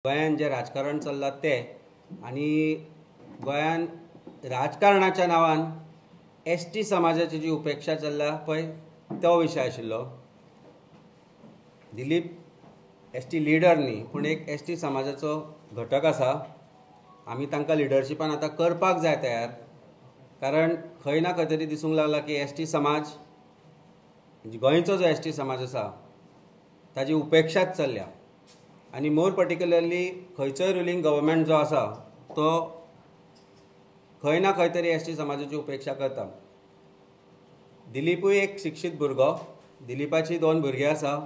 गोंयान जे राजकारण चल्लां ते आनी गोंयान राजकारणाच्या नांवान एसटी समाजाची जी उपेक्षा चल्ल्या पळय तो विशय आशिल्लो. दिलीप एसटी लिडर न्ही पूण एक एसटी समाजाचो घटक आसा. आमी तांकां लिडरशिपान आतां करपाक जाय तयार, कारण खंय ना खंय तरी दिसूंक लागला की एसटी समाज गोंयचो जो एसटी समाज आसा ताजी उपेक्षाच चल्ल्या. आनी मोर पर्टिक्युलरली खंयचोय रुलींग गव्हर्मेंट जो आसा तो खंय ना खंय तरी एसटी समाजाची उपेक्षा करता. दिलीपूय एक शिक्षीत भुरगो. दिलीपाची 2 भुरगीं आसा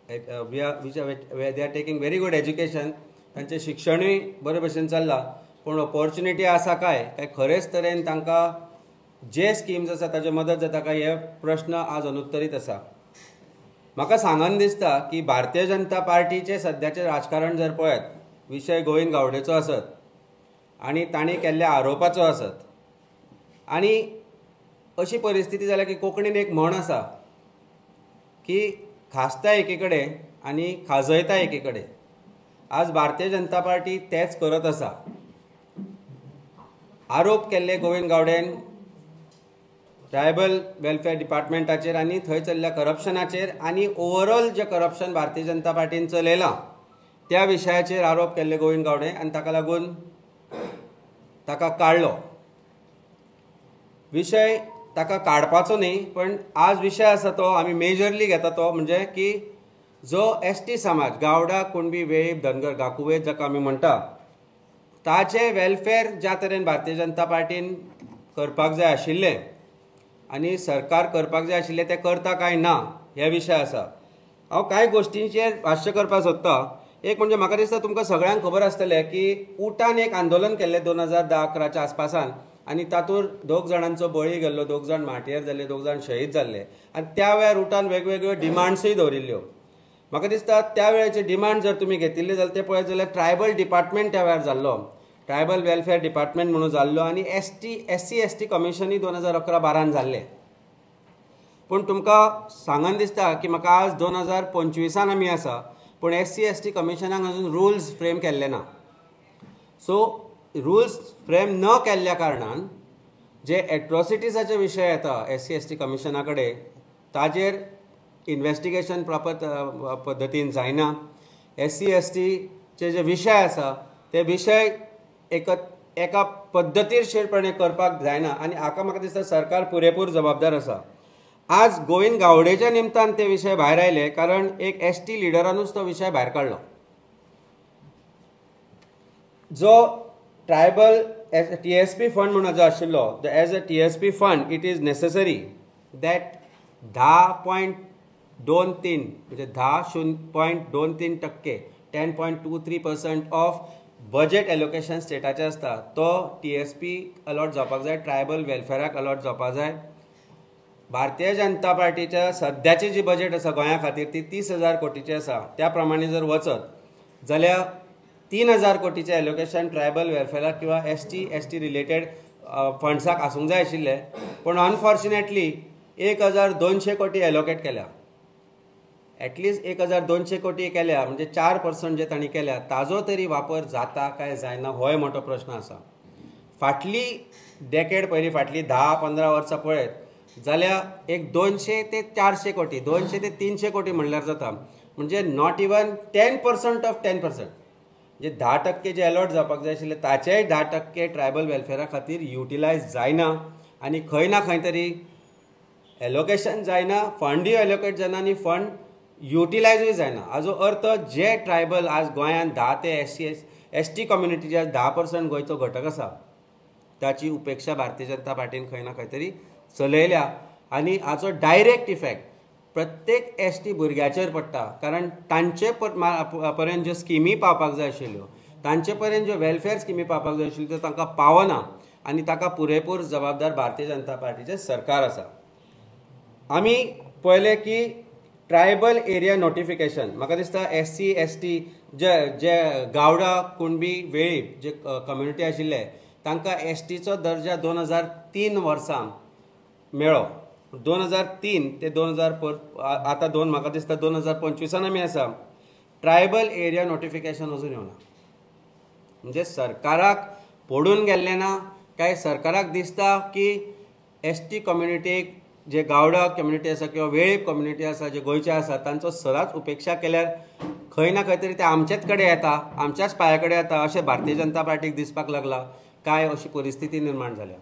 they are taking very good education. तांचें शिक्षणूय बरे भशेन चल्लां, पूण ऑपॉर्च्युनिटी आसा काय खरेच तरेन तांकां जे स्किम्स आसा ताजे मदत जाता काय हे प्रश्न आज अनुत्तरीत आसा. म्हाका सांगन दिसता की भारतीय जनता पार्टीचे सद्याचे राजकारण जर पळयत, विशय गोविंद गावडेचो आसत आनी तांणी केल्ल्या आरोपाचो आसत, आनी अशी परिस्थिती जाल्या की कोंकणीन एक म्हण आसा की खासता एके कडेन आनी खाजयता एके कडेन. आज भारतीय जनता पार्टी तेच करत आसा. आरोप केल्ले गोविंद गावडेन ट्रायबल वेलफेअर डिपार्टमेंटाचेर आनी थंय चल्ल्या करप्शनाचेर आनी ओवरऑल जे करप्शन भारतीय जनता पार्टीन चलयलां त्या विशयाचेर आरोप केल्ले गोविंद गावडे, आनी ताका लागून ताका काडलो. विशय ताका काडपाचो न्ही, पण आज विशय आसा तो आमी मेजरली घेता तो म्हणजे की जो एसटी समाज गावडा, कुणबी, वेळीप, धनगर, गाकुवेत जाका आमी म्हणटा ताचे वेलफेअर ज्या तरेन भारतीय जनता पार्टीन करपाक जाय आशिल्लें आनी सरकार करपाक जाय आशिल्लें तें करता काय ना हे विशय आसा. हांव कांय गोश्टींचेर भाश्य करपाक सोदतां. एक म्हणजे म्हाका दिसता तुमकां सगळ्यांक खबर आसतलें की उटान एक आंदोलन केल्लें 2010-11च्या आसपासान, आनी तातूंत 2 जाणांचो बळी गेल्लो, 2 जाण मार्टियर जाल्ले, 2 जाण शहीद जाल्ले. आनी त्या वेळार उटान वेगवेगळ्यो डिमांड्सूय दवरिल्ल्यो. म्हाका दिसता त्या वेळाचे डिमांड जर तुमी घेतिल्ले जाल्यार ते पळयत जाल्यार ट्रायबल डिपार्टमेंट त्या वेळार जाल्लो, ट्रायबल वेलफेअर डिपार्टमेंट म्हणून जाल्लो, आनी SC/ST कमिशनूय 2011-12 जाल्लें. पूण तुमकां सांगन दिसता की म्हाका आज 2025 आमी आसा, पूण SC/ST कमिशनान अजून रुल्स फ्रेम केल्ले ना. सो रुल्स फ्रेम न केल्ल्या कारणान जे एट्रॉसिटीजाचे विशय येता SC/ST कमिशना कडेन ताजेर इन्व्हेस्टिगेशन प्रॉपर पद्दतीन जायना. SC/STचे जे विशय आसा ते विशय एका पद्दतीरशीरपणे करपाक जायना, आनी हाका म्हाका दिसता सरकार पुरेपूर जबाबदार आसा. आज गोविंद गावडेच्या निमतान ते विशय भायर आयले कारण एक एसटी लिडरानूच तो विशय भायर काडलो. जो ट्रायबल TSP फंड म्हणून जो आशिल्लो, as a TSP fund it is necessary that 10.23 म्हणजे 10.23% 10.23% ऑफ बजेट एलोकेशन स्टेटाचे आसता तो TSP अलॉट जावपाक जाय, ट्रायबल वेलफेअराक अलॉट जावपाक जाय. भारतीय जनता पार्टीच्या सद्याची जी बजेट आसा गोंया खातीर ती 30,000 कोटीची आसा. त्या प्रमाणे जर वचत जाल्यार 3,000 कोटीचें एलोकेशन ट्रायबल वेलफेअराक किंवा ST रिलेटेड फंड्साक आसूंक जाय आशिल्लें, पूण अनफॉर्च्युनेटली 1,200 कोटी एलोकेट केल्या. एटलिस्ट 1,200 कोटी केल्या म्हणजे 4% जे तांणी केल्या ताजो तरी वापर जाता काय जायना होय मोठो प्रश्न आसा. फाटली डेकेड पयली, फाटली 10-15 वर्सां पळयत जाल्यार एक 200 ते 400 कोटी, 200 ते 300 कोटी म्हणल्यार जाता. म्हणजे नॉट इवन 10% ऑफ 10%, म्हणजे 10% जे अलॉट जावपाक जाय आशिल्ले ताचेय 10% ट्रायबल वेलफेअरा खातीर युटिलायज जायना. आनी खंय ना खंय तरी एलोकेशन जायना, फंडूय एलोकेट जायना आनी फंड युटिलायजूय जायना. हाजो अर्थ जे ट्रायबल आज गोंयांत 10 ते ST कम्युनिटीच्या 10% गोंयचो घटक आसा ताची उपेक्षा भारतीय जनता पार्टीन खंय ना खंय तरी चलयल्या. आनी हाचो डायरेक्ट इफेक्ट प्रत्येक ST भुरग्याचेर पडटा, कारण तांचे पर्यंत ज्यो स्किमी पावपाक जाय आशिल्ल्यो, तांचे पर्यंत ज्यो वेलफेअर स्किमी पावपाक जाय आशिल्ल्यो त्यो तांकां पावना, आनी ताका पुरेपूर जबाबदार भारतीय जनता पार्टीचें सरकार आसा. आमी पळयलें की ट्रायबल एरिया नोटिफिकेशन, म्हाका दिसता SC/ST जे गावडा, कुणबी, वेळीप जे कम्युनिटी आशिल्ले तांकां STचो दर्जा 2003 वर्सा मेळ्ळो. 2003 ते 2000 आतां म्हाका दिसता 2025 आमी आसा. ट्रायबल एरिया नोटिफिकेशन अजून येवना. म्हणजे सरकाराक पडून गेल्लें ना काय सरकाराक दिसता की एसटी कम्युनिटीक जे गावडा कम्युनिटी आसा किंवा वेळीप कम्युनिटी आसा जे गोंयचे आसा तांचो सदांच उपेक्षा केल्यार खंय ना खंय तरी ते आमचेच कडेन येता, आमच्याच पांया कडेन येता अशें भारतीय जनता पार्टीक दिसपाक लागला काय अशी परिस्थिती निर्माण जाल्या.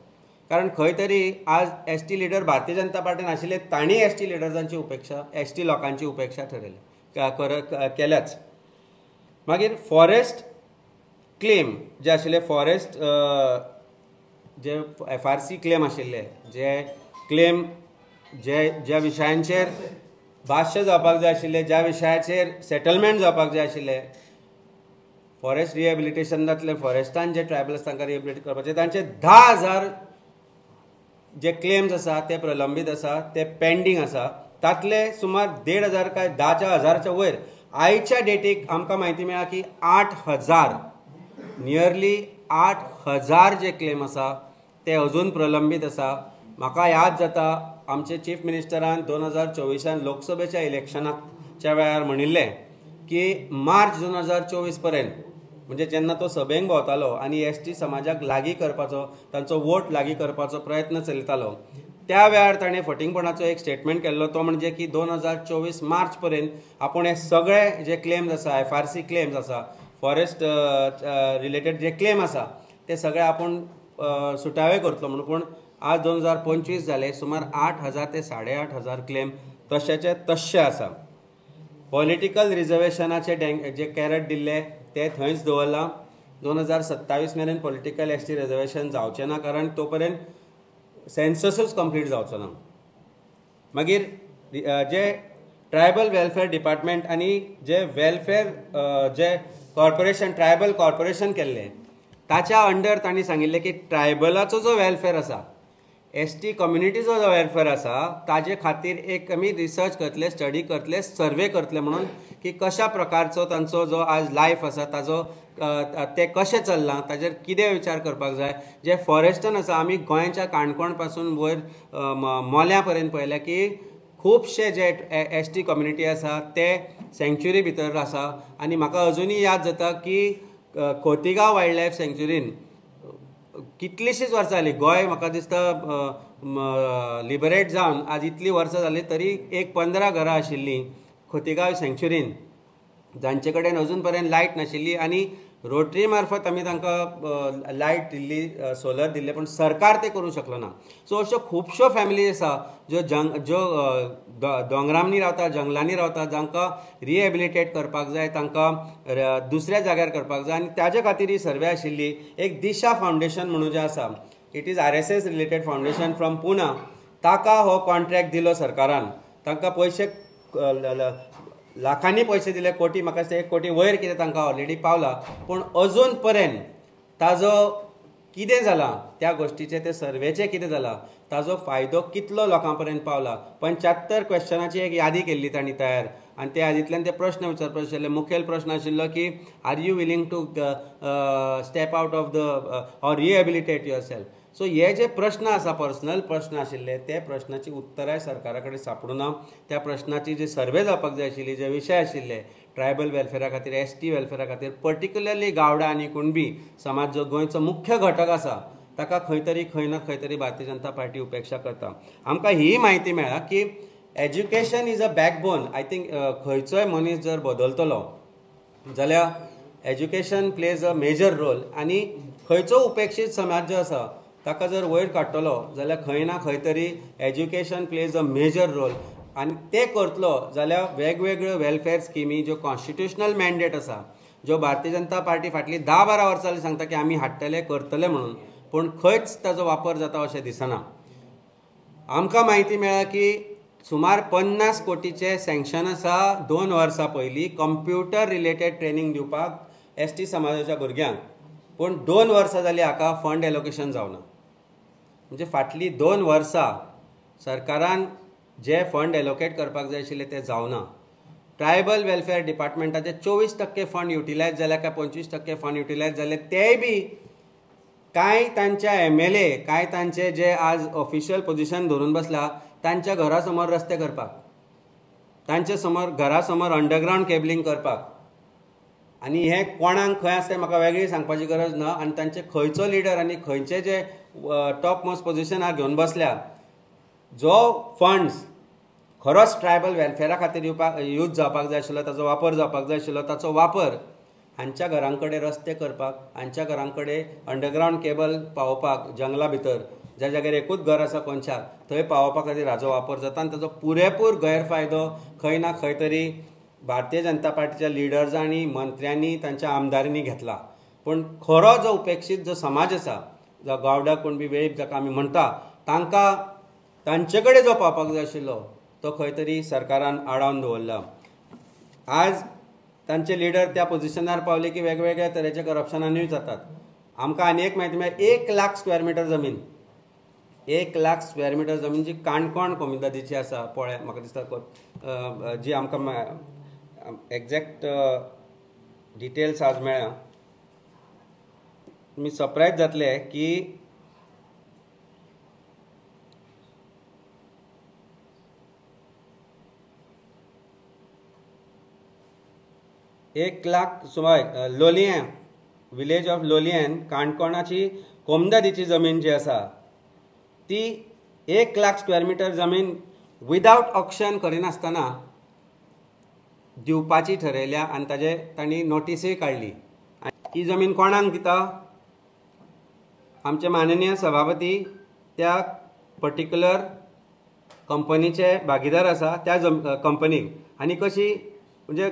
कारण खंय तरी आज एसटी लिडर भारतीय जनता पार्टीन आशिल्ले तांणी एसटी लिडर्सांची उपेक्षा एसटी लोकांची उपेक्षा केल्याच. मागीर फॉरेस्ट क्लेम जे आशिल्ले फॉरेस्ट जे FRC क्लेम आशिल्ले जे क्लेम ज्या विशयांचेर भाश्य जावपाक जाय आशिल्ले ज्या विशयाचेर सेटलमेंट जावपाक जाय आशिल्ले फॉरेस्ट रिहेबिलिटेशन जातले फॉरेस्टान जे ट्रायबल्स तांकां रिहेबिलिटेट करपाचे तांचे 10,000 जे क्लेम्स आसा ते प्रलंबीत आसा ते पेंडींग आसा. तातले सुमार 1,500 काय 10,000च्या वयर आयच्या डेटीक आमकां म्हायती मेळ्ळा की 8,000 नियरली 8,000 जे क्लेम आसा ते अजून प्रलंबीत आसा. म्हाका याद जाता आमचे चीफ मिनिस्टरान 2024 लोकसभेच्या इलेक्शनाच्या वेळार म्हणिल्लें की मार्च 2024 पर्यंत म्हणजे जेन्ना तो सभेक भोंवतालो आनी एसटी समाजाक लागीं करपाचो तांचो वोट लागीं करपाचो प्रयत्न चलतालो त्या वेळार ताणें फटिंगपणाचो एक स्टेटमेंट केल्लो तो म्हणजे की 2024 मार्च पर्यंत आपूण हे सगळे जे क्लेम्स आसा FRC क्लेम्स आसा फॉरेस्ट रिलेटेड जे क्लेम आसा ते सगळे आपूण सुटावे करतलो म्हणून. पूण आज 2025 जाले सुमार 8,000 ते 8,500 क्लेम तशेचे तशे आसा. पॉलिटिकल रिजर्वेशनाचे जे कॅरेट दिल्ले ते थंयच दवरला. 2027 मेरेन पॉलिटिकल एसटी रिजर्वेशन जावचें ना कारण तो पर्यंत सेन्ससूच कंप्लीट जावचो ना. मागीर जे ट्रायबल वेलफेअर डिपार्टमेंट आनी जे वेलफेअर जे कॉर्पोरेशन ट्रायबल कॉर्पोरेशन केल्लें ताच्या अंडर तांणी सांगिल्लें की ट्रायबलाचो जो वेलफेअर आसा एसटी कम्युनिटीचो जो वेलफेअर आसा ताजे खातीर एक आमी रिसर्च करतले स्टडी करतले सर्वे करतले म्हणून की कशा प्रकारचो तांचो जो आज लायफ आसा ताजो ते कशें चल्लां ताजेर कितें विचार करपाक जाय. जे फॉरेस्टान आसा आमी गोंयच्या काणकोण पासून वयर मोल्या पर्यंत पळयलें की खुबशे जे एसटी कम्युनिटी आसा ते सँक्च्युरी भितर आसा. आनी म्हाका अजुनूय याद जाता की खोतिगांव वायल्ड लायफ सँक्च्युरीन कितलीशींच वर्सां जालीं गोंय म्हाका दिसता लिबरेट जावन आज इतलीं वर्सां जालीं तरी एक 15 घरां आशिल्लीं खोतिगांव सँक्च्युरीन जांचे कडेन अजून पर्यंत लायट नाशिल्ली आनी रोटरी मार्फत आमी तांकां लायट दिल्ली सोलर दिल्ले पूण सरकार ते करूंक शकलो ना. सो अश्यो खुबश्यो फॅमिली आसा ज्यो दोंगरांनी रावता जंगलांनी रावता जांकां रिहेबिलिटेट करपाक जाय तांकां दुसऱ्या जाग्यार करपाक जाय आनी ताजे खातीर ही सर्वे आशिल्ली. एक दिशा फावंडेशन म्हणून जें आसा it is RSS related foundation from Pune ताका हो कॉन्ट्रॅक्ट दिलो सरकारान. तांकां पयशे लाखांनी पयशे दिले कोटी म्हाका दिसता 1 कोटी वयर कितें तांकां ऑलरेडी पावला. पूण अजून पर्यंत ताजो कितें जालां त्या गोश्टीचे ते सर्वेचे कितें जालां ताजो फायदो कितलो लोकां पर्यंत पावला. 75 क्वेश्चनाची एक यादी केल्ली तांणी तयार आनी त्या यादींतल्यान ते प्रश्न विचारपाचे आशिल्ले. मुखेल प्रश्न आशिल्लो की are you willing to step out of the or rehabilitate yourself. So हे जे प्रश्न आसा पर्सनल प्रश्न आशिल्ले ते प्रश्नाची उत्तराय सरकारा कडेन सापडूना. त्या प्रश्नाची जी सर्वे जावपाक जाय आशिल्ली जे विशय आशिल्ले ट्रायबल वेलफेअरा खातीर एसटी वेलफेअरा खातीर पर्टिक्युलरली गावडा आनी कुणबी समाज जो गोंयचो मुख्य घटक आसा ताका खंय ना खंय तरी भारतीय जनता पार्टी उपेक्षा करता. आमकां ही म्हायती मेळ्ळा की education is a backbone. I think खंयचोय मनीस जर बदलतलो जाल्यार education plays a major role आनी खंयचो उपेक्षीत समाज जो आसा ताका जर वयर काडटलो जाल्यार खंय ना खंय तरी education plays a major role आनी ते करतलो जाल्यार वेगवेगळ्यो वेलफेअर स्किमी ज्यो कॉन्स्टिट्युशनल मॅन्डेट आसा ज्यो भारतीय जनता पार्टी फाटली 10-12 वर्सां जालीं सांगता की आमी हाडटले करतले म्हणून पूण खंयच ताजो वापर जाता अशें दिसना. आमकां म्हायती मेळ्ळा की सुमार 50 कोटीचे सँक्शन आसा 2 वर्सां पयलीं कंप्युटर रिलेटेड ट्रेनींग दिवपाक एसटी समाजाच्या भुरग्यांक. पूण 2 वर्सां जालीं हाका फंड एलोकेशन जावना. म्हणजे फाटलीं 2 वर्सां सरकारान जे फंड एलोकेट करपाक जाय आशिल्ले ते जावना. ट्रायबल वेलफेअर डिपार्टमेंटाचे 24% फंड युटिलायज जाल्या काय 25% फंड युटिलायज जाले तेय बी कांय तांच्या MLA कांय तांचे जे आज ऑफिशियल पोजिशन धरून बसला तांच्या घरा समोर रस्ते करपाक तांचे समोर घरा समोर अंडरग्रावंड केबलिंग करपाक आनी हे कोणाक खंय आसा तें म्हाका वेगळी सांगपाची गरज ना आनी तांचे खंयचो लिडर आनी खंयचे जे टॉप मोस्ट पोजिशनार घेवन बसल्या जो फंड्स खरोच ट्रायबल वेलफेरा खातीर यूज जावपाक जाय आशिल्लो ताचो वापर जावपाक जाय आशिल्लो ताचो वापर हांच्या घरां कडेन रस्ते करपाक हांच्या घरां कडेन अंडरग्रावंड केबल पावोवपाक जंगला भितर ज्या जाग्यार एकूच घर आसा कोणशाक थंय पावोवपा खातीर हाचो वापर जाता आनी ताचो पुरेपूर गैरफायदो खंय ना खंय तरी भारतीय जनता पार्टीच्या लिडर्सांनी मंत्र्यांनी तांच्या आमदारांनी घेतला पूण खरो जो उपेक्षीत जो समाज आसा जो गावडा कुणबी वेळीप जाका आमी म्हणटा तांकां तांचे कडेन जो पावपाक जाय आशिल्लो तो खंय तरी सरकारान आडावन दवरला आज तांचे लिडर त्या पोजिशनार पावले की वेगवेगळ्या तरेच्या करप्शनांनीय जातात आमकां आनी एक म्हायती मेळ्ळी 1,00,000 स्क्वेअर मिटर जमीन 1,00,000 स्क्वेअर मिटर जमीन जी काणकोण कोमिदादीची आसा पळय म्हाका दिसता जी आमकां एक्झॅक्ट डिटेल्स आज मेळ्ळ्या तुमी सरप्रायज जातले की 1,00,000 सुमार लोलयें विलेज ऑफ लोलयें काणकोणाची कोमदादीची जमीन जी आसा ती 1,00,000 स्क्वेअर मिटर जमीन विदाउट ऑक्शन करिनासतना दिवपाची ठरयल्या आनी ताजे तांणी नोटीसय काडली ही जमीन कोणाक दिता आमचे माननीय सभापती त्या पर्टिक्युलर कंपनीचे भागीदार आसा त्या कंपनीक आनी कशी म्हणजे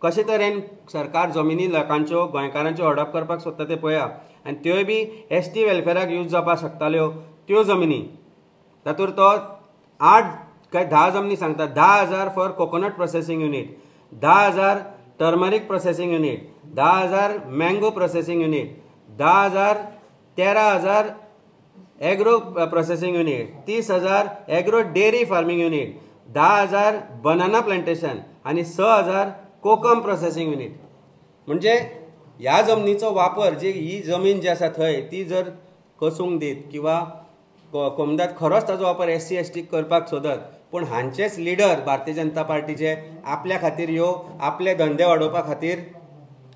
कशे तरेन सरकार जमिनी लोकांच्यो गोंयकारांच्यो हडप करपाक सोदता ते पळया आनी त्योय बी एसटी वेलफेराक यूज जावपाक शकताल्यो त्यो जमिनी तातूंत तो 8 काय 10 जमनी सांगता 10,000 for coconut processing unit 10,000 turmeric processing unit 10,000 mango processing unit 10,000 13,000 agro processing unit 30,000 agro dairy farming unit 10,000 banana plantation आणि 6,000 कोकम प्रोसेसिंग युनिट म्हणजे ह्या जमनीचो वापर जी ही जमीन जी आसा थंय ती जर कसूंक दीत किंवा कोमदाद खरोच ताजो वापर SC ST करपाक सोदत पूण हांचेच लिडर भारतीय जनता पार्टीचे आपल्या खातीर ह्यो आपले धंदे वाडोवपा खातीर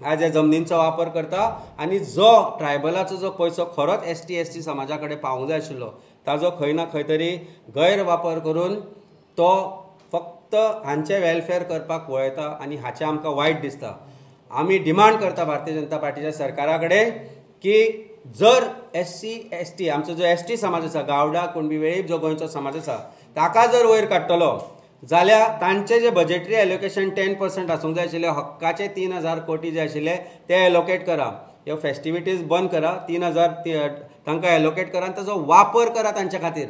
आज ह्या जमनींचो वापर करता आनी जो ट्रायबलाचो जो पयसो खरोच ST ST समाजा कडेन पावूंक जाय आशिल्लो ताजो खंय ना खंय तरी गैरवापर करून तो फक्त हांचे वेलफेअर करपाक पळयता आनी हाचें आमकां वायट दिसता आमी डिमांड करता भारतीय जनता पार्टीच्या सरकारा कडेन की जर SC ST आमचो जो ST समाज आसा गावडा कुणबी वेळीप जो गोंयचो समाज आसा ताका जर वयर काडटलो जाल्यार तांचे जे बजेटरी एलोकेशन 10% आसूंक जाय आशिल्ले हक्काचे 3,000 कोटी जे आशिल्ले ते एलोकेट करा ह्यो फेस्टिविटीज बंद करा 3,000 तांकां एलोकेट करा आनी ताजो वापर करा तांच्या खातीर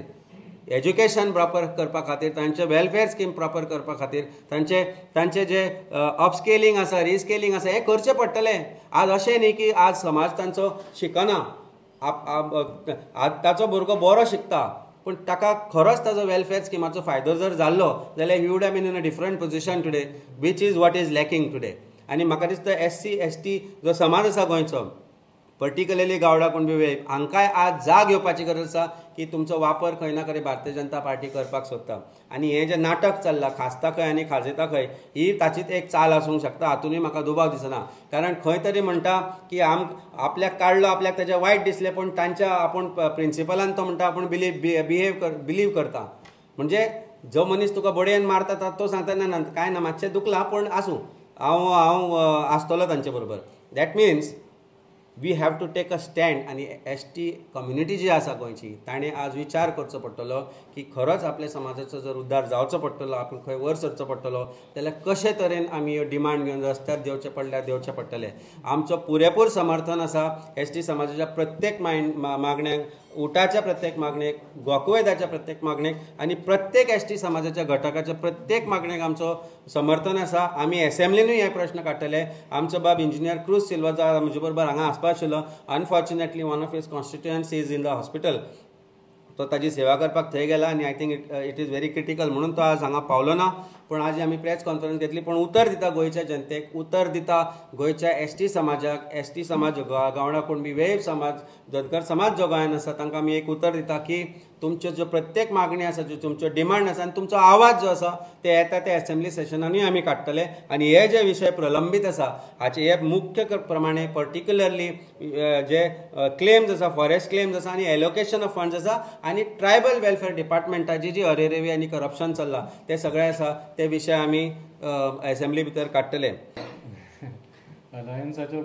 एज्युकेशन प्रॉपर करपा खातीर तांचे वेलफेअर स्कीम प्रॉपर करपा खातीर तांचे जे अपस्केलिंग आसा रिस्केलिंग आसा हें करचें पडटलें आज अशें न्ही की आज समाज तांचो शिकना ताचो भुरगो बरो शिकता पूण ताका खरोच ताजो वेलफेअर स्किमाचो फायदो जर जाल्लो जाल्यार he would have been in a different position today which is what is lacking today आनी म्हाका दिसता SC ST जो समाज आसा गोंयचो पर्टिक्युलरली गावडा कुणबी वेळीप हांकांय आज जाग येवपाची गरज आसा की तुमचो वापर खंय ना खंय भारतीय जनता पार्टी करपाक सोदता आनी हें जें नाटक चल्लां खासता खंय आनी खाजेता खंय ही ताचीच एक चाल आसूंक शकता हातूंतय म्हाका दुबाव दिसना कारण खंय तरी म्हणटा की आपल्याक काडलो आपल्याक ताचें वायट दिसलें पूण तांच्या आपूण प्रिंसिपलान तो म्हणटा आपूण बिलीव करता म्हणजे जो मनीस तुका बडयेन मारता तो सांगता ना कांय ना मातशें दुखलां पूण आसूं हांव आसतलो तांचे बरोबर that means we have to take a stand आनी ST कम्युनिटी जी आसा गोंयची ताणें आज विचार करचो पडटलो की खरोच आपल्या समाजाचो जर उद्धार जावचो पडटलो आपूण खंय वयर सरचो पडटलो जाल्यार कशे तरेन आमी ह्यो डिमांड घेवन रस्त्यार देवचे पडल्यार देवचे पडटले आमचो पुरेपूर समर्थन आसा ST समाजाच्या प्रत्येक मागण्यांक उटाच्या प्रत्येक मागणेक गोकुवेदाच्या प्रत्येक मागणेक आनी प्रत्येक ST समाजाच्या घटकाच्या प्रत्येक मागणेक आमचो समर्थन आसा आमी एसेंब्लीनूय हे प्रश्न काडटले आमचो बाब इंजिनियर क्रूज सिल्वा जो म्हजे बरोबर हांगा आसपा आशिल्लो unfortunately one of his constituency is in the hospital तो ताजी सेवा करपाक थंय गेला आनी I think it is very critical म्हणून तो आज हांगा पावलो ना पूण आज आमी प्रेस कॉन्फरन्स घेतली पूण उतर दिता गोंयच्या जनतेक, उतर दिता गोंयच्या एसटी समाजाक, एसटी समाज गावडा कुणबी वेळीप समाज, धनगर समाज जो गोंयांत आसा तांकां आमी एक उतर दिता की तुमच्यो ज्यो प्रत्येक मागणी आसा, ज्यो तुमच्यो डिमांड आसा आनी तुमचो आवाज जो आसा ते येता त्या असेंब्ली सेशनांनी आमी काडटले आनी हे जे विशय प्रलंबीत आसा हाचे हे मुख्य प्रमाणे पर्टिक्युलरली जे क्लेम्स आसा, फॉरेस्ट क्लेम्स आसा आनी एलोकेशन ऑफ फंड्स आसा आनी ट्रायबल वेलफेअर डिपार्टमेंटाची जी अरेरेवी आनी करप्शन चल्लां ते सगळे आसा ते विशय आमी असेंब्ली भितर काडटले. अलायन्साच्यो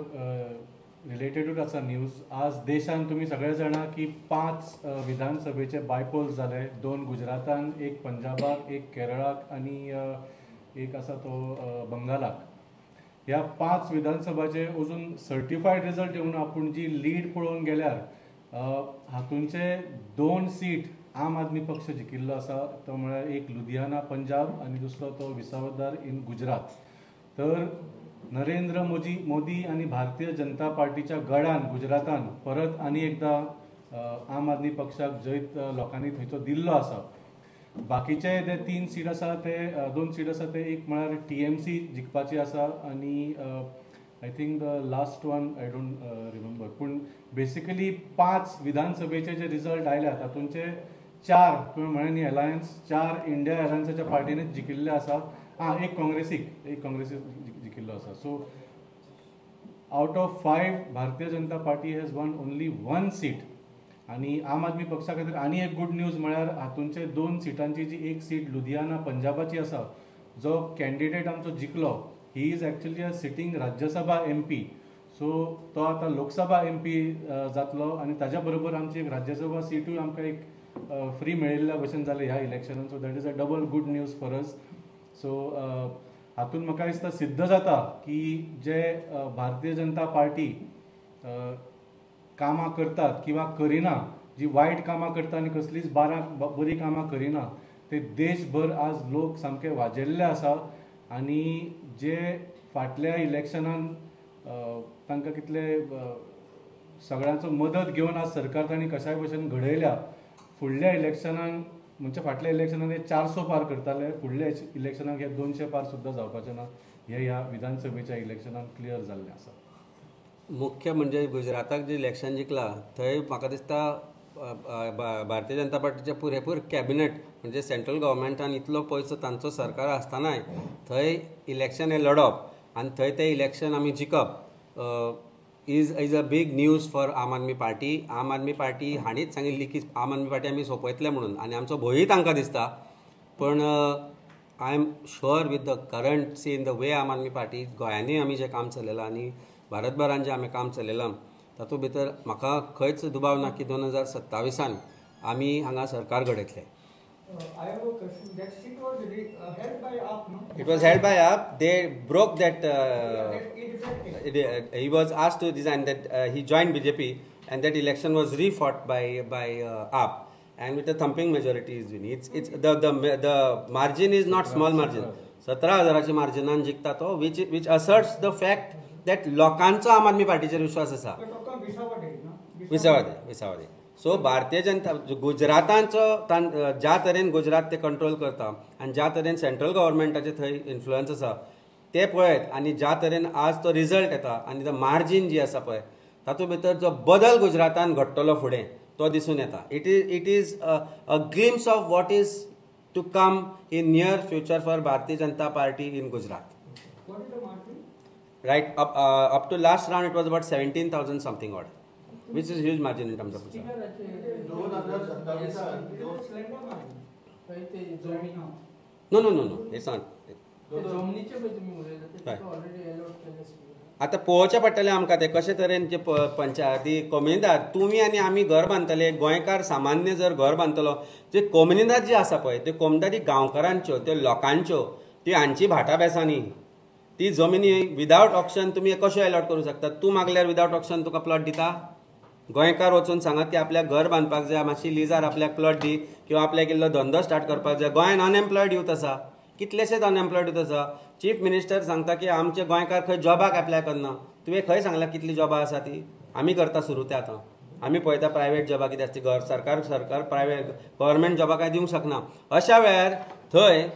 रिलेटेडूच आसा न्यूज. आज देशान तुमी सगळे जाणा की 5 विधानसभेचे बायपोल्स जाले, 2 गुजरातान, 1 पंजाबाक, 1 केरळाक आनी एक आसा तो बंगालाक. ह्या 5 विधानसभाचे अजून सर्टिफायड रिजल्ट येवना पूण जी लीड पळोवन गेल्यार हातूंचे 2 सीट आम आदमी पक्ष जिखिल्लो आसा. तो म्हळ्यार एक लुधियाना पंजाब आनी दुसरो तो विसावदार इन गुजरात. तर नरेंद्र मोदी आनी भारतीय जनता पार्टीच्या गडान गुजरातान परत आनी एकदा आम आदमी पक्षाक जैत लोकांनी थंयचो दिल्लो आसा. बाकीचे जे 3 सीट आसा ते 2 सीट आसा ते एक म्हळ्यार TMC जिखपाची आसा आनी I think the last one I don't remember. पूण बेसिकली 5 विधानसभेचे जे रिजल्ट आयल्यात तातूंचे 4 तुवें म्हळें न्ही अलायन्स, 4 इंडिया अलायन्साच्या पार्टीनीच जिखिल्ले आसा. एक काँग्रेसीक जिखिल्लो आसा. So out of 5 Bharatiya Janata Party has one only 1 seat. आनी आम आदमी पक्षा खातीर आनी एक गुड न्यूज म्हळ्यार हातूंचे 2 सीटांची जी एक सीट लुधियाना पंजाबाची आसा, जो कॅन्डिडेट आमचो जिखलो ही is actually a sitting Rajya Sabha MP. So तो आतां लोकसभा MP जातलो आनी ताज्या बरोबर आमची एक राज्यसभा सीटूय आमकां एक फ्री मेळिल्ल्या भशेन जालें ह्या इलेक्शनान. So that is a double good news for us. So हातून म्हाका दिसता सिद्ध जाता की जे भारतीय जनता पार्टी कामां करतात किंवा करिना, जी वायट कामां करता आनी कसलीच बरी कामां करिना, ते देशभर आज लोक सामके वाजेल्ले आसा. आनी जे फाटल्या इलेक्शनान तांकां कितले सगळ्यांचो मदत घेवन आज सरकार तांणी कशाय भशेन घडयल्या. फुडल्या इलेक्शनान म्हणजे फाटल्या इलेक्शनान हे 400 पार करताले, फुडल्या इलेक्शनाक हे 200 पार सुद्दां जावपाचे ना. हे ह्या विधानसभेच्या इलेक्शनान क्लियर जाल्लें आसा. मुख्य म्हणजे गुजराताक जे इलेक्शन जिखला थंय म्हाका दिसता भारतीय जनता पार्टीचे पुरेपूर कॅबिनेट म्हणजे सेंट्रल गव्हर्मेंटान इतलो पयसो तांचो सरकार आसतनाय थंय इलेक्शन हें लडप आनी थंय तें इलेक्शन आमी जिखप is a big news for Aam Aadmi party. आम आदमी पार्टी हाणीच सांगिल्ली की आम आदमी पार्टी आमी सोंपयतले म्हणून आनी आमचो भंयूय तांकां दिसता. पण I am sure with the current see in the way Aam Aadmi party गोंयांनी आमी जें काम चलयलां आनी भारतभरान जें आमी काम चलयलां तातूंत भितर म्हाका खंयच दुबाव ना की 2027 आमी हांगा सरकार घडयतले. I have a question. That seat was held by AAP, no? It was held by AAP. They broke that. Irreflective. He was asked to resign. That he joined BJP, and that election was refought by AAP, and with a thumping majority is winning. It's the margin is not small margin. 17,000 मार्जिनान जिखता तो, which asserts the fact that लोकांचो आम आदमी पार्टीचेर विश्वास आसा. विसावदे. So Bharatiya Janata गुजरातांचो ज्या तरेन गुजरात ते control करता आनी ज्या तरेन सेंट्रल गव्हर्मेंटाचे थंय इन्फ्लुअन्स आसा ते पळयत आनी ज्या तरेन आज तो रिजल्ट येता आनी द मार्जीन जी आसा पळय तातूंत भितर जो बदल गुजरातान घडटलो फुडें तो दिसून येता. It is a glimpse of what is to come in near future for Bharatiya Janata Party in Gujarat. What is the margin? Right, up to last round it was about 17,000 something odd, which is huge margin in terms of Gujarat. No, it's not. आता पळोवचें पडटलें आमकां ते कशे तरेन जे पंचायती कम्युनिदाद तुमी आनी आमी घर बांदतले, गोंयकार सामान्य जर घर बांदतलो, जे कम्युनिदाद जी आसा पळय ते कम्युनिदादी गांवकारांच्यो त्यो लोकांच्यो ती हांची भाटां बेसांनी ती जमिनी विदावट ऑक्शन तुमी कशें अलॉट करूं शकता. तूं मागल्यार विदावट ऑक्शन तुका प्लॉट दिता. गोंयकार वचून सांगात की आपल्याक घर बांदपाक जाय, मातशी लिजार आपल्याक प्लॉट दी किंवा आपल्याक इल्लो धंदो स्टार्ट करपाक जाय. गोंयान अनएम्प्लॉयड यूथ आसा, कितलेशेच अनएम्प्लॉयड यूथ आसा. चीफ मिनिस्टर सांगता की आमचे गोंयकार खंय जॉबाक एप्लाय करना. तुवें खंय सांगलां कितली जॉबां आसा ती? आमी करता सुरू ते आतां. आमी पळयता प्रायवेट जॉबां कितें आसता. सरकार प्रायवेट गव्हर्मेंट जॉबां कांय दिवंक शकना. अशा वेळार थंय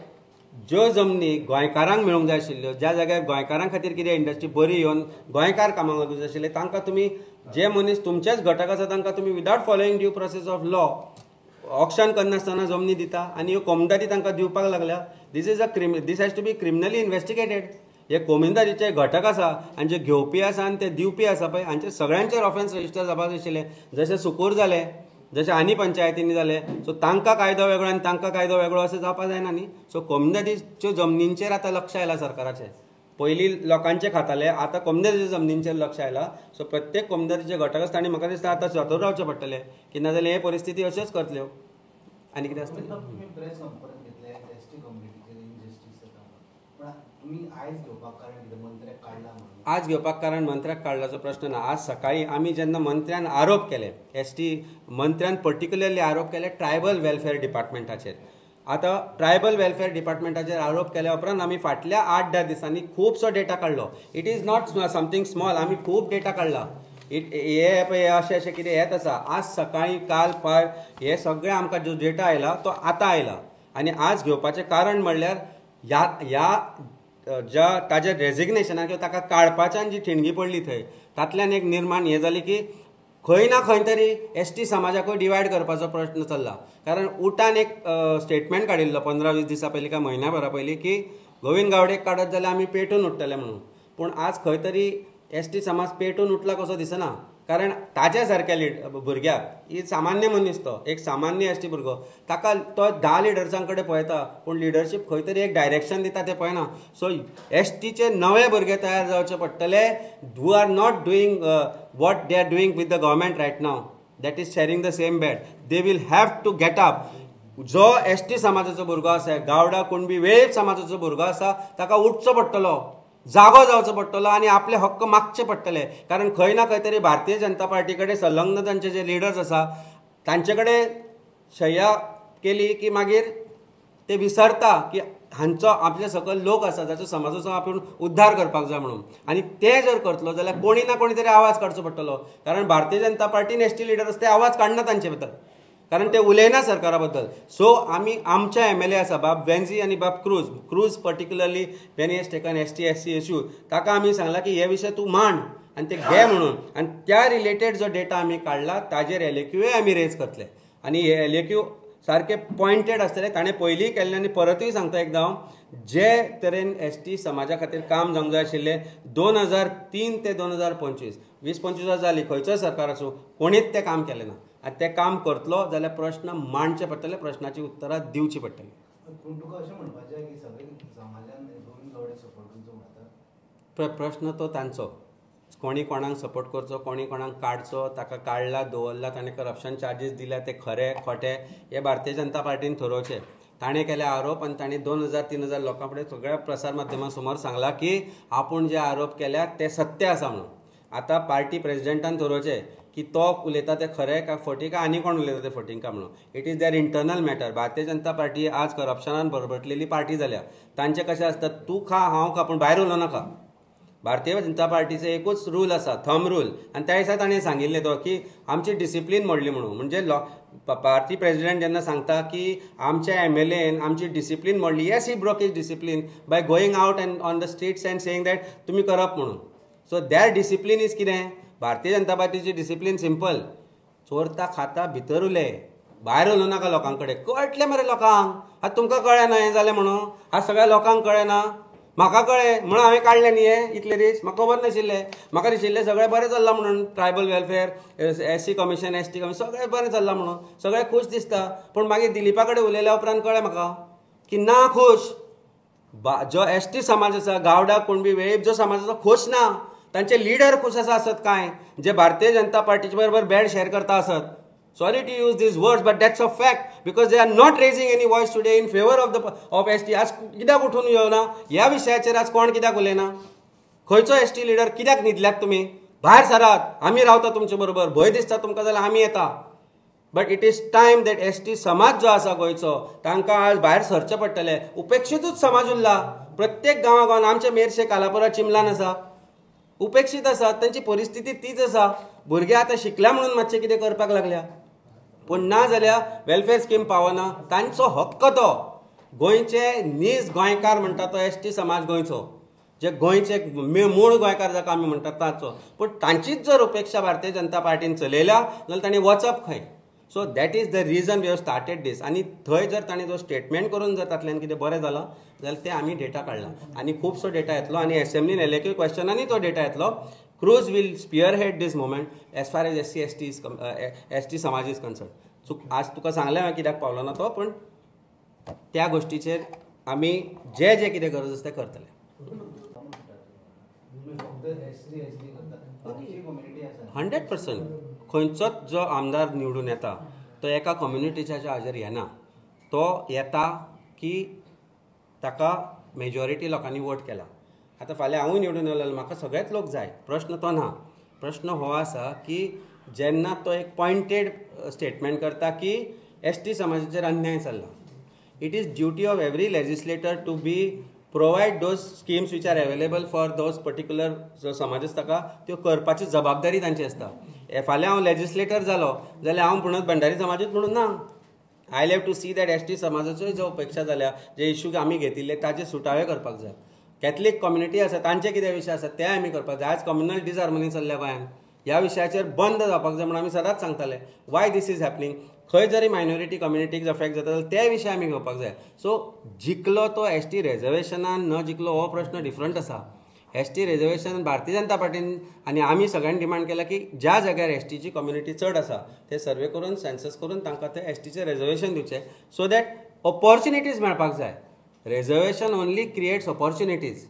ज्यो जमनी गोंयकारांक मेळूंक जाय आशिल्ल्यो, ज्या जाग्यार गोंयकारां खातीर कितें इंडस्ट्री बरी येवन गोंयकार कामाक लागूंक जाय आशिल्ले, तांकां तुमी जे मनीस तुमचेच घटक आसा तांकां तुमी विदावट following due process of law auction करनासतना जमनी दिता आनी ह्यो कोमदादी तांकां दिवपाक लागल्या. This has to be criminally investigated. हे कोमिंदारीचे घटक आसा आनी जे घेवपी आसा आनी ते दिवपी आसा पळय हांचे सगळ्यांचेर ऑफेन्स रजिस्टर जावपाक जाय आशिल्ले. जशें सुकूर जालें, जशें आनी पंचायतींनी जालें, सो तांकां कायदो वेगळो आनी तांकां कायदो वेगळो अशें जावपाक जायना न्ही. सो कोमिंदादीच्यो जमनींचेर आतां लक्ष आयलां सरकाराचें. पयलीं लोकांचे खाताले, आतां कोमिंदादीच्या जमनींचेर लक्ष आयलां. सो प्रत्येक कोमिंदादीचे घटक आसता आनी म्हाका दिसता आतां सतर्क रावचें पडटलें की नाजाल्यार हे परिस्थिती अश्योच करतल्यो. आनी कितें आसतलें? आज घेवपाक कारण मंत्र्याक काडलाचो प्रश्न ना. आज सकाळी आमी जेन्ना मंत्र्यान आरोप केले, मंत्र्यान पर्टिक्युलरली आरोप केले ट्रायबल वेलफेअर डिपार्टमेंटाचेर. आतां ट्रायबल वेलफेअर डिपार्टमेंटाचेर आरोप केल्या उपरांत आमी फाटल्या 8-10 दिसांनी खुबसो डेटा काडलो. It is not something small. आमी खूब डेटा काडला. हे अशें कितें येत आसा. आज सकाळी काल पाय हे सगळें आमकां जो डेटा आयला तो आतां आयला. आनी आज घेवपाचें कारण म्हणल्यार ह्या ज्या ताजें रेजिग्नेशनाक किंवा ताका काडपाच्यान जी ठिणगी पडली थंय तातल्यान एक निर्माण हें जाली की खंय ना खंय तरी एसटी समाजाकूय डिवायड करपाचो प्रश्न चल्ला. कारण उटान एक स्टेटमेंट काडिल्लो 15-20 दिसां पयलीं काय म्हयन्याभरा पयलीं की गोविंद गावडेक काडत जाल्यार आमी पेटून उठतले म्हणून. पूण आज खंय तरी एसटी समाज पेटून उठला कसो दिसना. कारण ताच्या सारक्या भुरग्याक ही सामान्य मनीस, तो एक सामान्य एसटी भुरगो, ताका तो 10 लिडर्सां कडेन पळयता पूण लिडरशीप खंय तरी एक डायरेक्शन दिता तें पळयना. सो एसटीचे नवे भुरगे तयार जावचे पडटले who are not doing what they are doing with the government right now, that is sharing the same bed. They will have to get up. जो एसटी समाजाचो भुरगो आसा, गावडा कुणबी वेळीप समाजाचो भुरगो आसा, ताका उठचो पडटलो, जागो जावचो पडटलो आनी आपले हक्क मागचे पडटले. कारण खंय ना खंय तरी भारतीय जनता पार्टी कडेन संलग्न तांचे जे लिडर्स आसा तांचे कडेन शय्या केली की मागीर ते विसरता की हांचो आपले सकयल लोक आसा जाचो समाजाचो आपूण उद्धार करपाक जाय म्हणून. आनी ते जर करतलो जाल्यार कोणी ना कोणी तरी आवाज काडचो पडटलो. कारण भारतीय जनता पार्टीन एसटी लिडर्स ते आवाज काडना तांचे भितर, कारण ते उलयना सरकारा बद्दल. सो आमी आमच्या एमएलए आसा बाब वेन्झी आनी बाब cruise particularly Wien hedge taken ST/SC issue, ताका आमी सांगला की हे विशय तूं मांड आनी ते घे म्हणून. आनी त्या रिलेटेड जो डेटा आमी काडला ताजेर LAQय आमी रेज करतले. आनी हे LAQ सारके पॉयंटेड आसतले. ताणें पयलीं केल्लें आनी परतूय सांगता एकदां हांव, जे तरेन एसटी समाजा खातीर काम जावंक जाय आशिल्लें 2003 ते 2025 20-25 वर्सां जालीं खंयचोय सरकार आसूं, कोणीच तें काम केलें ना. आनी तें काम करतलो जाल्यार प्रश्न मांडचे पडटले, प्रश्नाची उतरां दिवची पडटली. प्रश्न तो तांचो, कोणी कोणाक सपोर्ट करचो, कोणी कोणाक काडचो, ताका काडला दवरला, ताणें करप्शन चार्जीस दिल्या ते खरे खोटे हे भारतीय जनता पार्टीन थारोवचें. ताणें केले आरोप आनी ताणें 2000-3000 लोकां कडेन सगळ्या प्रसार माध्यमां समोर सांगला की आपूण जे आरोप केल्यात ते सत्य आसा म्हणून. आतां पार्टी प्रेजिडेंटान थारोवचें की तो उलयता ते खरें काय फटी काय आनी कोण उलयता ते फटींग काय म्हणून. It is their internal matter. Bharatiya Janata party आज करप्शनान भरभटलेली पार्टी जाल्या. तांचें कशें आसता, तूं खा हांव खा पूण भायर उलोव नाका. भारतीय जनता पार्टीचो एकूच रूल आसा, थंब रूल, आनी त्या दिसा ताणें सांगिल्लें तो की आमची डिसिप्लीन मोडली म्हणून. म्हणजे पार्टी प्रेजिडेंट जेन्ना सांगता की आमच्या एमएलएन आमची डिसिप्लीन मोडली, yes he broke his discipline by going out and on the streets and saying that तुमी करप म्हणून. सो दॅट डिसिप्लीन इज कितें? भारतीय जनता पार्टीची डिसिप्लीन सिंपल, चोरता खाता भितर उलय, भायर उलोव नाका लोकां कडेन. कळटलें मरे लोकांक. आतां तुमकां कळ्ळें ना हें जालें म्हणून? आज सगळ्या लोकांक कळ्ळें ना? म्हाका कळ्ळें म्हणून हांवें काडलें न्ही हें इतले दीस. म्हाका खबर नाशिल्लें. म्हाका दिशिल्लें सगळें बरें चल्लां म्हणून, tribal welfare, SC commission, ST commission सगळें बरें चल्लां म्हणून, सगळें खूश दिसता. पूण मागीर दिलीपा कडेन उलयल्या उपरांत कळ्ळें म्हाका की ना खूश. जो ST समाज आसा, गावडा कुणबी वेळीप जो समाज आसा खूश ना. तांचे लिडर खूश आसत काय जे भारतीय जनता पार्टीचे बरोबर बॅड शेअर करता आसत. Sorry to use these words but that's a fact because they are not raising any voice today in favor of ST. आज कित्याक उठून येवना ह्या विशयाचेर? आज कोण कित्याक उलयना? खंयचो ST लिडर? कित्याक न्हिदल्यात तुमी? भायर सरात, आमी रावता तुमचे बरोबर. भंय दिसता तुमकां जाल्यार आमी येता. But it is time that ST समाज जो आसा गोंयचो तांकां आज भायर सरचें पडटलें. उपेक्षितूच समाज उरला प्रत्येक गांवागांवान. आमचे मेरशे कालापुरा चिमलान आसा, उपेक्षीत आसात. तांची परिस्थिती तीच आसा. भुरगे आतां शिकल्या म्हणून मातशें कितें करपाक लागल्या, पूण ना जाल्यार वेलफेअर स्कीम पावना. तांचो हक्क तो. गोंयचे नीज गोंयकार म्हणटा तो एसटी समाज गोंयचो, जे गोंयचे मूळ गोंयकार जाका आमी म्हणटात ताचो, पूण तांचीच जर उपेक्षा भारतीय जनता पार्टीन चलयल्या जाल्यार तांणी वचप खंय. So that is the reason we have started this. आनी थंय जर तांणी जो स्टेटमेंट करून जर तातल्यान कितें बरें जालां जाल्यार ते आमी डेटा काडला आनी खुबसो डेटा येतलो आनी असेंब्लीन एलेक्यू क्वेश्चनांनी तो डेटा येतलो. Cruz will spearhead this movement as far as ST समाज इज कन्सर्न. सो आज तुका सांगलें हांवें कित्याक पावलो ना तो, पूण त्या गोश्टीचेर आमी जे जे कितें गरज आसा तें करतले. 100% खंयचोच जो आमदार निवडून येता तो एका कम्युनिटीच्या हाजेर येना. तो येता की ताका मेजॉरिटी लोकांनी वोट केला. आतां फाल्यां हांवूय निवडून येलो जाल्यार म्हाका सगळेच लोक जाय, प्रश्न तो ना. प्रश्न हो आसा की जेन्ना तो एक पॉयंटेड स्टेटमेंट करता की एसटी समाजाचेर अन्याय चल्ला, it is duty of every legislator to be provide those schemes which are available for those particular जो समाज आसा ताका त्यो करपाची जबाबदारी तांची आसता. फाल्यां हांव लेजिस्लेटर जालो जाल्यार हांव म्हणत भंडारी समाजूच म्हणून ना. I have to see that ST समाजाच्यो ज्यो उपेक्षा जाल्या, जे इश्यू आमी घेतिल्ले ताजे सुटावे करपाक जाय. कॅथलीक कम्युनिटी आसा तांचे कितें विशय आसा ते आमी करपाक जाय. आज कम्युनल डिसहार्मनी चल्ल्या गोंयांत, ह्या विशयाचेर बंद जावपाक जाय म्हणून आमी सदांच सांगताले. Why this is happening. खंय जरी मायनॉरिटी कम्युनिटीक अफेक्ट जाता जाल्यार ते विशय आमी घेवपाक जाय. सो जिकलो तो एसटी रिजर्वेशनान न जिकलो हो प्रश्न डिफरंट आसा. एसटी रिजर्वेशन भारतीय जनता पार्टीन आनी आमी सगळ्यांनी डिमांड केला की ज्या जाग्यार एसटीची कम्युनिटी चड आसा ते सर्वे करून सेन्सस करून तांकां ते एसटीचे रिजर्वेशन दिवचें, सो दॅट ऑपॉर्च्युनिटीज मेळपाक जाय. Reservation only creates opportunities.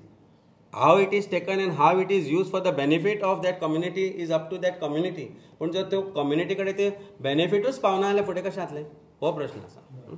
How it is taken and how it is use for the benefit of that community is up to that community. पूण जर त्यो कम्युनिटी कडेन ते बेनिफिटूच पावना जाल्यार फुडें कशें जातलें हो प्रश्न आसा.